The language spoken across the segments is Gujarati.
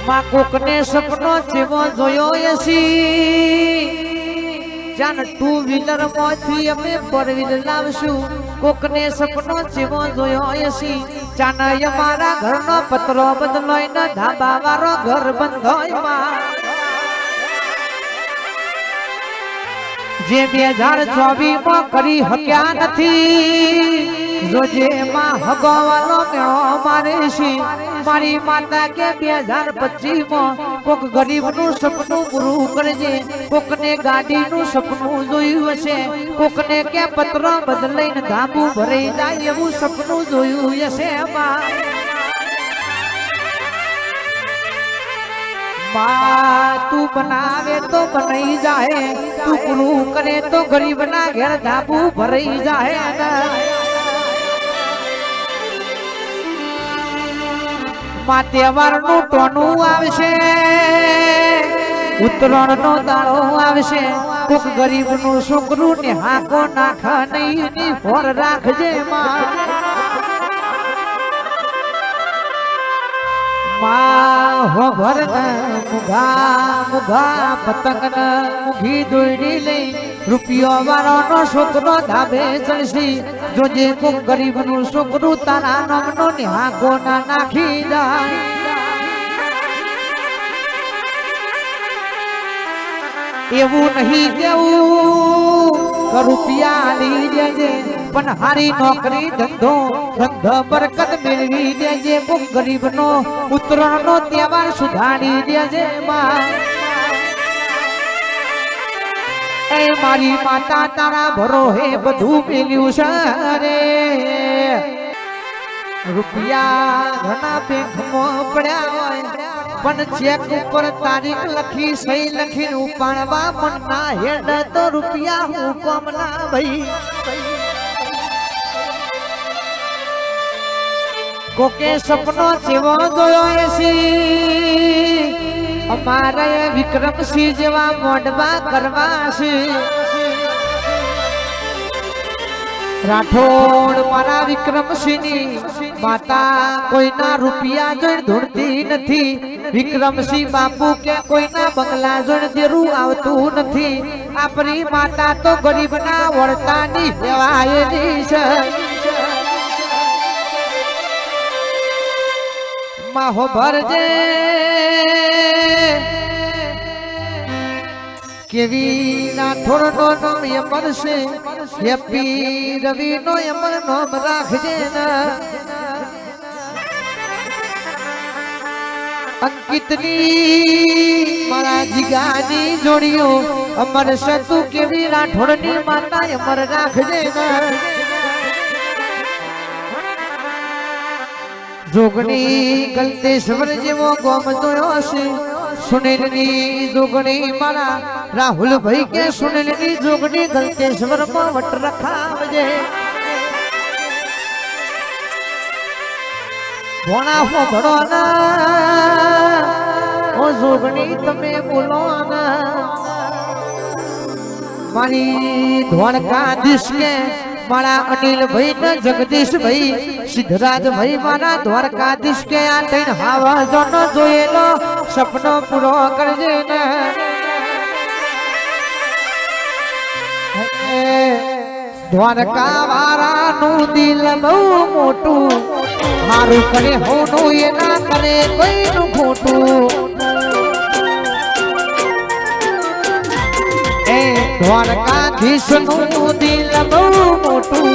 માં કોકને સપનો જેવો જોયો એસી જાન ટુ વ્હીલર માંથી અમે ફોર વ્હીલર લાવશું કોકને સપનો જેવો જોયો એસી જાન અમારા ઘરનો પતરો બદલોય ને ધાબા વાળો ઘર બંધોય માં જે 2024 માં કરી હક્યા નથી જોજે માં હગવાલો મેં મારે છે મારી માતા કે 2025 માં કોક ગરીબનું સપનું પૂરું કરજે કોકને ગાડીનું સપનું જોયું હશે કોકને કે પત્ર બદલાઈને ધાબુ ભરાઈ જાય એવું સપનું જોયું હશે માં તું બનાવે તો બનાઈ જાહે તું પૂરું કરે તો ગરીબના ઘેર ધાબુ ભરાઈ જાહે માં તહેવારનું ટોનું આવશે ઉત્તરાયણનો દાડો આવશે કોક ગરીબનું છોકરું ને હાકો નાખા નહીં ની ફોર રાખજે માં હો ભર મુઘા મુઘા પતંગ મુઘી દોડી લઈ રૂપિયો વાળાનો છોકરો ધાબે ચડશે જોજે કોક ગરીબનું છોકરું તારા નામનો નિહાકો ના નાખી જાય એવું નહીં કેવું કે રૂપિયા લઈ દેજે પણ હારી નોકરી ધંધો બરકત મેળવી દેજે કોક ગરીબનો ઉત્તરાયણનો તહેવાર સુધારી દેજે માં એ મારી માતા તારા ભરોહે બધું મેલ્યું છે રે રૂપિયા ઘણા બેંકમાં પડ્યા હોય પણ ચેક ઉપર તારીખ લખી સહી લખીને ઉપાડવા મન ના હેડ તો રૂપિયા હું કોમ ના ભાઈ કોકે સપનો જેવો જોયો એસી અમારે વિક્રમસિંહ જેવા મોઢવા કરવા છે રાઠોડ મારા વિક્રમસિંહની માતા કોઈના રૂપિયા જોઈને ધૂળતી નથી વિક્રમસિંહ બાપુ કે કોઈના બંગલા જોઈને દેરું આવતું નથી આપણી માતા તો ગરીબના વળતાની સેવાયેલી છે માહો ભરજે કેવી રાઠોડનો નામ અમર છે હેપી રવિનો અમર નામ રાખજે અંકિતની મારા જીગાની જોડીઓ અમર છે તું કેવી રાઠોડની માતા અમર રાખજે જોગણી ગલતેશ્વર જેવો ગોમ જોયો હશે સુનિલની જોગણી મારા રાહુલ ભાઈ કે સુનિલની જોગણી ગલતેશ્વર માં વટ રખાવજે ભોણા હો ભણો ના ઓ જોગણી તમે બોલો ના મારી ધોળકા દિશ કે મારા અનિલભાઈ ને જગદીશભાઈ સિદ્ધરાજભાઈ મારા દ્વારકાધીશ કે આ થઈને હાવા જોનો જોયેલો સપનો પૂરો કરજે ને દ્વારકા વાળાનું દિલ બહુ મોટું મારું કરે હોનું એ ના કરે કોઈનું ખોટું દ્વારકાધીશ નું દિલ બહુ મોટું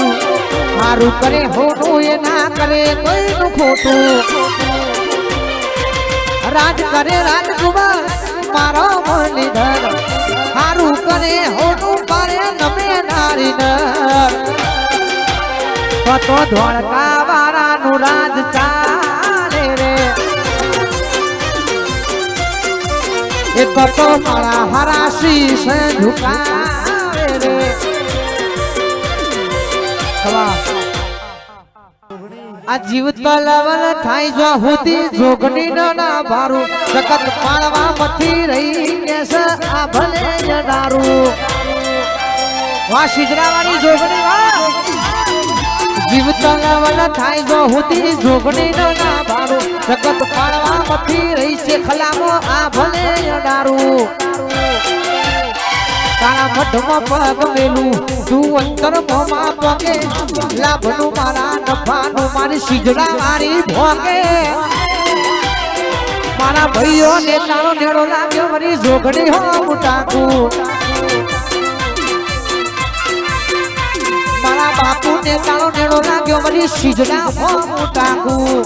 મારું કરે હોનું એ ના કરે કોઈનું ખોટું રાજ કરે રાજકુમાર મારો મુરલીધર મારું કરે હોનું કરે નમે નારી તો દ્વારકા વાળાનું રાજ ચાલે રે એ તો મારા હરાશી છે ઝુકાવે રે આ જીવતા લવલ થાય જો હુતી જોગણી ના ભારું જગત પાળવા મથી રહી કેસ આ ભલે જડારું વાહ સિદ્ધરાવાળી જોગણી વાહ જીવતલાવલ થાય જો હુતી જોગણી ના ભાડો જગત પાડવા મથી રહી છે ખલામો આ ભલે અડારું તારા મઢમાં પગ મેલું તું અંતર મોમાં પગે લાભનું મારા નફાનું મારી સિજડા મારી ભોગે મારા ભાઈઓ ને તારો નેડો લાગ્યો મારી જોગણી હો મુટાકું મારા બાપુ ને તારો નેડો લાગ્યો મારી સિજડા હો મુટાકું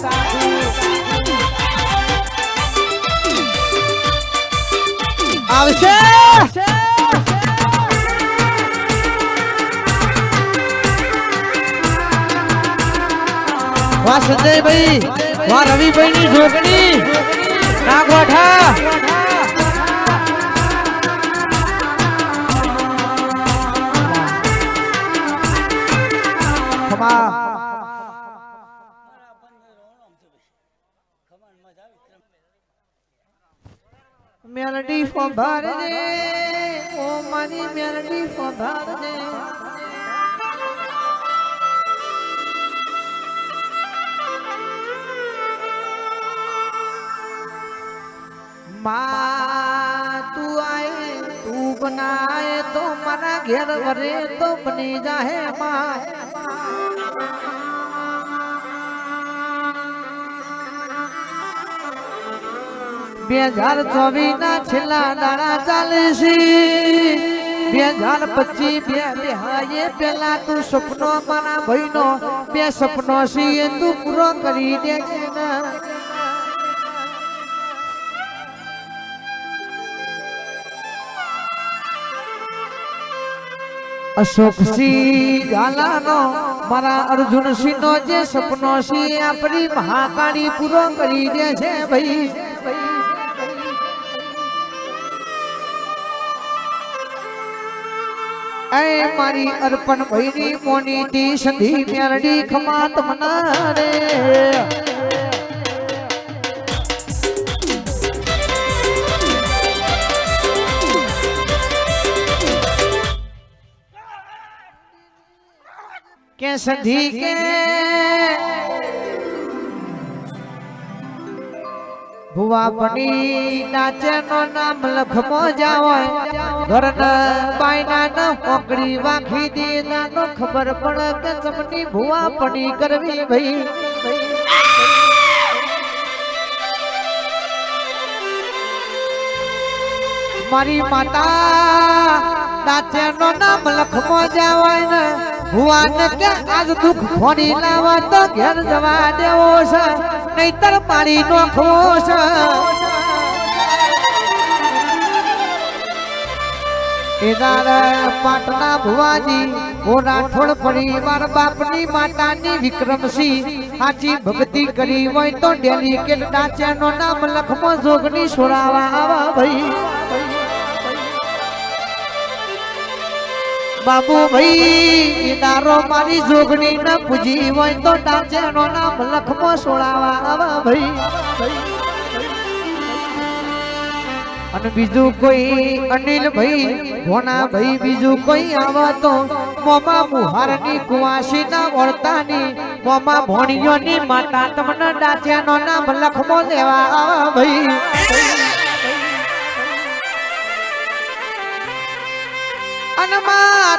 આવશે વાહ સંજયભાઈ વાહ રવિભાઈ ની જોગણી નાગોઠા મેલડી ફોભારજે ઓ મારી મેલડી ફોભારજે माँ तू आए तू बनाए तो मना घेर वरे तो बनी जाए माँ 2024 ના છેલ્લા દાડા ચાલશે 2025 બે હાયે પેલા તું સપનો મારા ભાઈનો બે સપનો છે એ તું પૂરો કરી દેજે ના अशोक सिंह गालानो मारा अर्जुन सिंह नो जे सपनो सी आपरी महाकाली पूरो करी दे छे भाई ऐ मारी अर्पण भईनी मोनी ती संधी मेरडी खमात मना रे के संधी के भुआ बनी नाचे नो नाम लखमो जावे घर न पायना न ओकड़ी वाखी देना नो खबर पड़ के समनी भुआ पड़ी करवी भई मारी माता नाचे नो नाम लखमो जावे न हुआ न के आज दुख फोड़ी लावा तो घर जवा देवो छ नहीतर पाड़ी नो खोस केदार पाटना भुवाजी ओ राठोड़ परिवार बापनी मातानी विक्रमसिंह आची भक्ति करी होय तो डेली के नाचे नो नाम लखमो जोगनी सोरावा आवा भई बाबू भाई दारो मारी जोगनी न पूजी होय तो डाचे नो नाम लखमो सोड़ावा आवा भाई अन बीजू कोई अनिल भाई भोना भाई बीजू कोई आवा तो मोमा मुहारनी कुवासी ना वर्तानी मोमा भोणियोनी माता तमने डाचे नो नाम लखमो देवा आवा भाई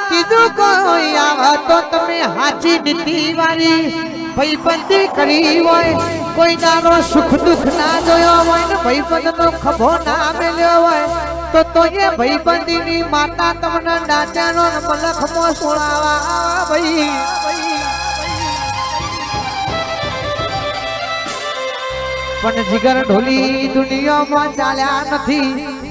तीजू कोई आवा तो तमे हाची नीति वाली भाईबंदी करी होय कोई नारो सुख दुख ना जोयो होय ने भाईबंद नो खभो ना मेल्यो होय तो ये भाईबंदी नी माता तमने डाचानो लखमो सोड़ावा भाई पण जिगर ढोली दुनिया में चाल्या नथी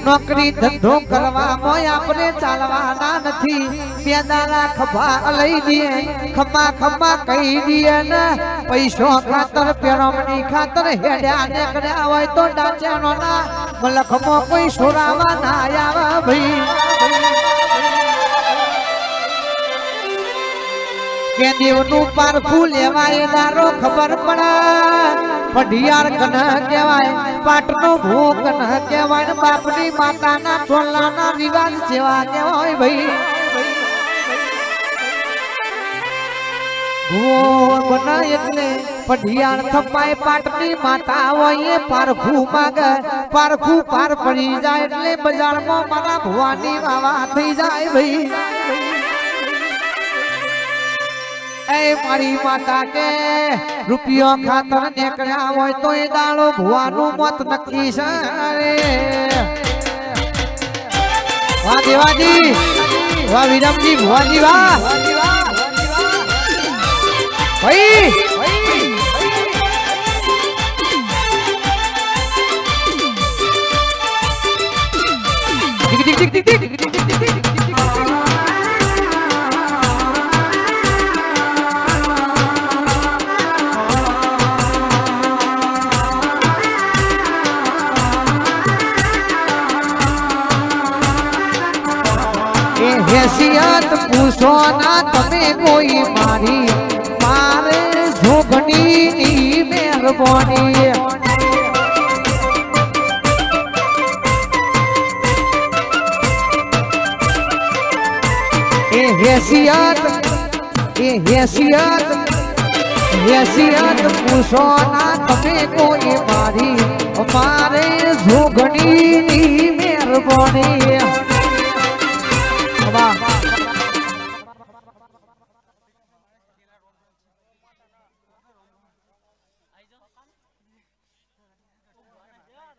नौकरी धंधो करवा मोय आपने चालवाना नथी पेदारा खभा लई दिए खमा खमा कही दिए न पैसो खातर पेरमनी खातर हेड्या नेकड्या होय तो डाचानो ना लखमो कोई सोरावा ना आवा भई के देवनु पारखू लेवाय दारो खबर पड़ा पढ़ियार कन केवाय पाटनो भू कन केवाय बापनी माताना टोलाना रिवाज सेवा केवाय भाई ભુવો બના એટલે પઢિયાર થપાય પાટની માતા હોય પારખું માગે પારખું પાર પડી જાય એટલે બજારમાં મારા ભુવાની વાવા થઈ જાય ભાઈ એ મારી માતા કે રૂપિયો ખાતર નીકળ્યા હોય તો એ દાડો ભુવાનું મોત નક્કી છે વાહ દેવાજી વાહ વિરમજી ભુવાજી વાહ ભાઈ टिक टिक टिक टिक टिक हैसियत पूछो ना तमे कोई मारी मारे जोगनी मेहरबानी हैसियत पूछो ना तमे कोई मारी मारे जोगनी मेहरबानी